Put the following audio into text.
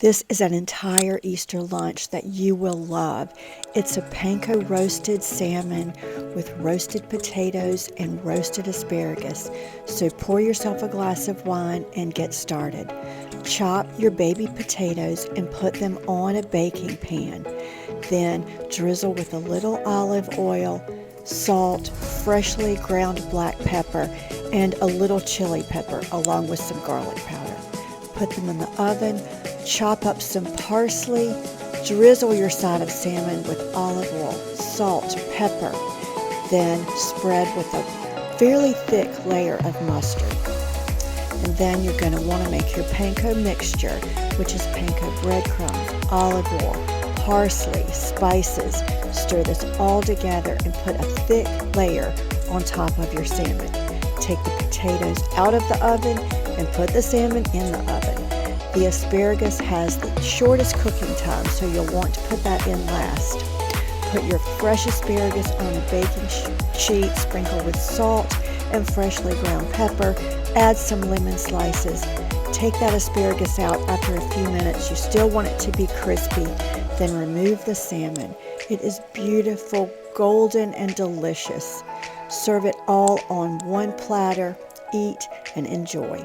This is an entire Easter lunch that you will love. It's a panko roasted salmon with roasted potatoes and roasted asparagus. So pour yourself a glass of wine and get started. Chop your baby potatoes and put them on a baking pan. Then drizzle with a little olive oil, salt, freshly ground black pepper, and a little chili pepper along with some garlic powder. Put them in the oven. Chop up some parsley, drizzle your side of salmon with olive oil, salt, pepper, then spread with a fairly thick layer of mustard. And then you're going to want to make your panko mixture, which is panko breadcrumbs, olive oil, parsley, spices. Stir this all together and put a thick layer on top of your salmon. Take the potatoes out of the oven and put the salmon in the oven. The asparagus has the shortest cooking time, so you'll want to put that in last. Put your fresh asparagus on a baking sheet, sprinkle with salt and freshly ground pepper. Add some lemon slices. Take that asparagus out after a few minutes. You still want it to be crispy. Then remove the salmon. It is beautiful, golden, and delicious. Serve it all on one platter. Eat and enjoy.